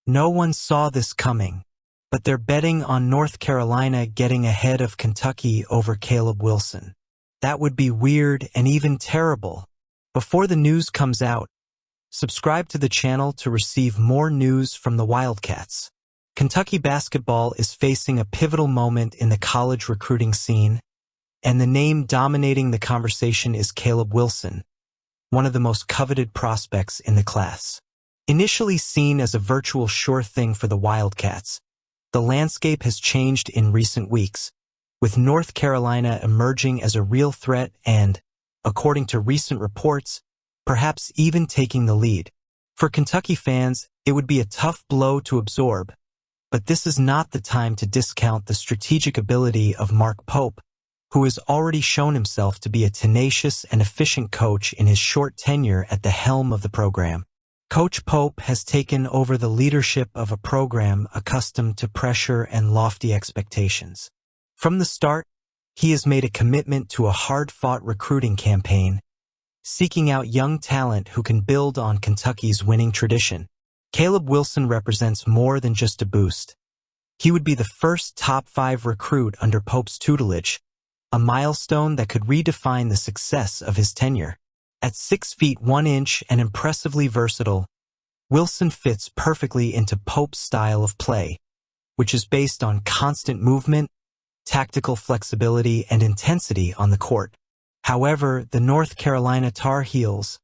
No one saw this coming, but they're betting on North Carolina getting ahead of Kentucky over Caleb Wilson. That would be weird and even terrible. Before the news comes out, subscribe to the channel to receive more news from the Wildcats. Kentucky basketball is facing a pivotal moment in the college recruiting scene, and the name dominating the conversation is Caleb Wilson, one of the most coveted prospects in the class. Initially seen as a virtual sure thing for the Wildcats, the landscape has changed in recent weeks, with North Carolina emerging as a real threat and, according to recent reports, perhaps even taking the lead. For Kentucky fans, it would be a tough blow to absorb, but this is not the time to discount the strategic ability of Mark Pope, who has already shown himself to be a tenacious and efficient coach in his short tenure at the helm of the program. Coach Pope has taken over the leadership of a program accustomed to pressure and lofty expectations. From the start, he has made a commitment to a hard-fought recruiting campaign, seeking out young talent who can build on Kentucky's winning tradition. Caleb Wilson represents more than just a boost. He would be the first top-5 recruit under Pope's tutelage, a milestone that could redefine the success of his tenure. At 6 feet 1 inch and impressively versatile, Wilson fits perfectly into Pope's style of play, which is based on constant movement, tactical flexibility, and intensity on the court. However, the North Carolina Tar Heels,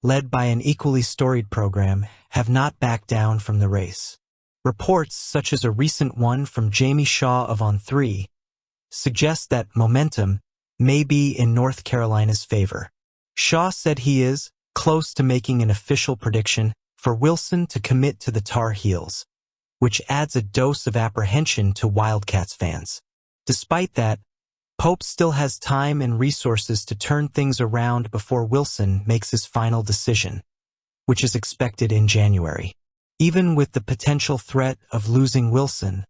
led by an equally storied program, have not backed down from the race. Reports, such as a recent one from Jamie Shaw of On3, suggest that momentum may be in North Carolina's favor. Shaw said he is close to making an official prediction for Wilson to commit to the Tar Heels, which adds a dose of apprehension to Wildcats fans. Despite that, Pope still has time and resources to turn things around before Wilson makes his final decision, which is expected in January. Even with the potential threat of losing Wilson,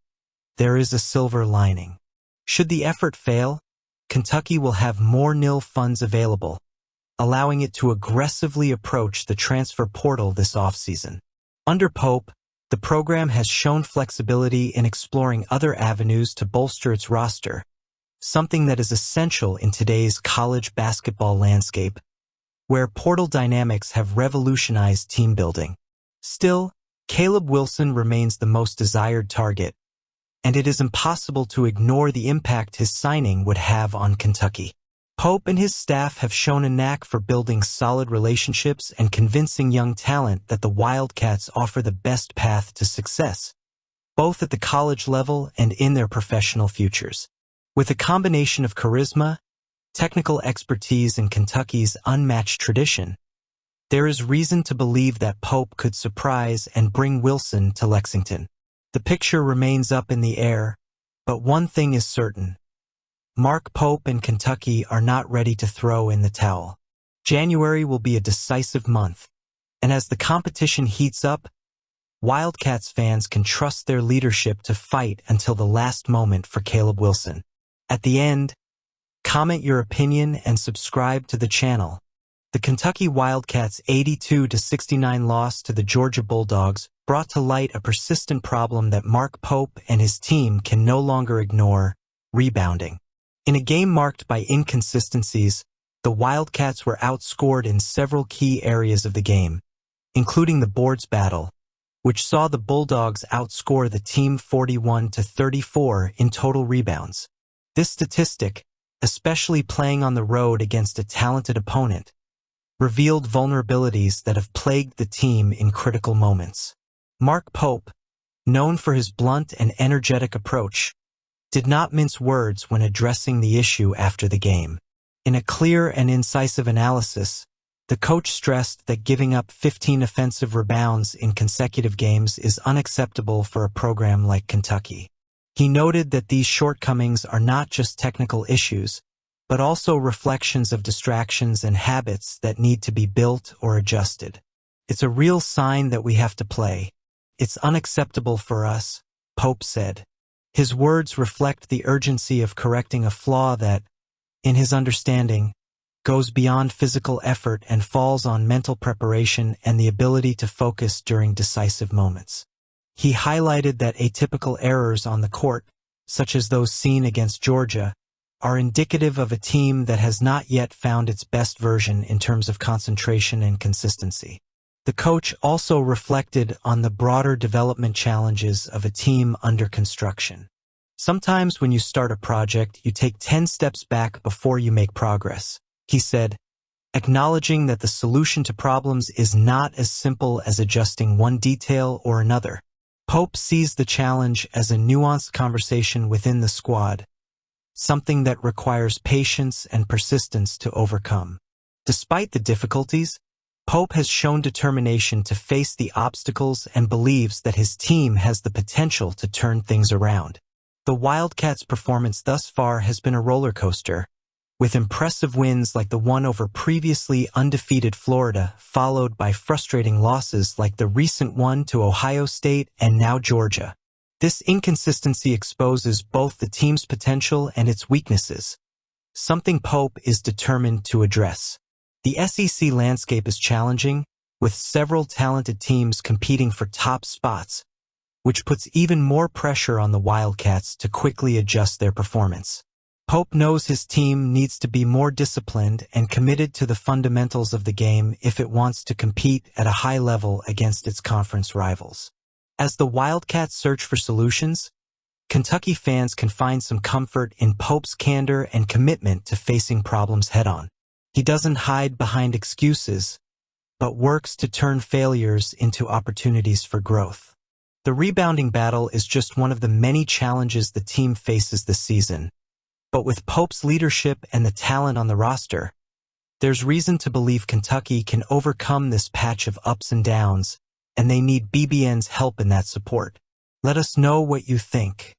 there is a silver lining. Should the effort fail, Kentucky will have more nil funds available, allowing it to aggressively approach the transfer portal this offseason. Under Pope, the program has shown flexibility in exploring other avenues to bolster its roster, something that is essential in today's college basketball landscape, where portal dynamics have revolutionized team building. Still, Caleb Wilson remains the most desired target, and it is impossible to ignore the impact his signing would have on Kentucky. Pope and his staff have shown a knack for building solid relationships and convincing young talent that the Wildcats offer the best path to success, both at the college level and in their professional futures. With a combination of charisma, technical expertise, and Kentucky's unmatched tradition, there is reason to believe that Pope could surprise and bring Wilson to Lexington. The picture remains up in the air, but one thing is certain. Mark Pope and Kentucky are not ready to throw in the towel. January will be a decisive month, and as the competition heats up, Wildcats fans can trust their leadership to fight until the last moment for Caleb Wilson. At the end, comment your opinion and subscribe to the channel. The Kentucky Wildcats' 82-69 loss to the Georgia Bulldogs brought to light a persistent problem that Mark Pope and his team can no longer ignore: rebounding. In a game marked by inconsistencies, the Wildcats were outscored in several key areas of the game, including the boards battle, which saw the Bulldogs outscore the team 41-34 in total rebounds. This statistic, especially playing on the road against a talented opponent, revealed vulnerabilities that have plagued the team in critical moments. Mark Pope, known for his blunt and energetic approach, did not mince words when addressing the issue after the game. In a clear and incisive analysis, the coach stressed that giving up 15 offensive rebounds in consecutive games is unacceptable for a program like Kentucky. He noted that these shortcomings are not just technical issues, but also reflections of distractions and habits that need to be built or adjusted. It's a real sign that we have to play. It's unacceptable for us, Pope said. His words reflect the urgency of correcting a flaw that, in his understanding, goes beyond physical effort and falls on mental preparation and the ability to focus during decisive moments. He highlighted that atypical errors on the court, such as those seen against Georgia, are indicative of a team that has not yet found its best version in terms of concentration and consistency. The coach also reflected on the broader development challenges of a team under construction. Sometimes when you start a project, you take 10 steps back before you make progress, he said, acknowledging that the solution to problems is not as simple as adjusting one detail or another. Pope sees the challenge as a nuanced conversation within the squad, something that requires patience and persistence to overcome. Despite the difficulties, Pope has shown determination to face the obstacles and believes that his team has the potential to turn things around. The Wildcats' performance thus far has been a roller coaster, with impressive wins like the one over previously undefeated Florida, followed by frustrating losses like the recent one to Ohio State and now Georgia. This inconsistency exposes both the team's potential and its weaknesses, something Pope is determined to address. The SEC landscape is challenging, with several talented teams competing for top spots, which puts even more pressure on the Wildcats to quickly adjust their performance. Pope knows his team needs to be more disciplined and committed to the fundamentals of the game if it wants to compete at a high level against its conference rivals. As the Wildcats search for solutions, Kentucky fans can find some comfort in Pope's candor and commitment to facing problems head-on. He doesn't hide behind excuses, but works to turn failures into opportunities for growth. The rebounding battle is just one of the many challenges the team faces this season. But with Pope's leadership and the talent on the roster, there's reason to believe Kentucky can overcome this patch of ups and downs, and they need BBN's help in that support. Let us know what you think.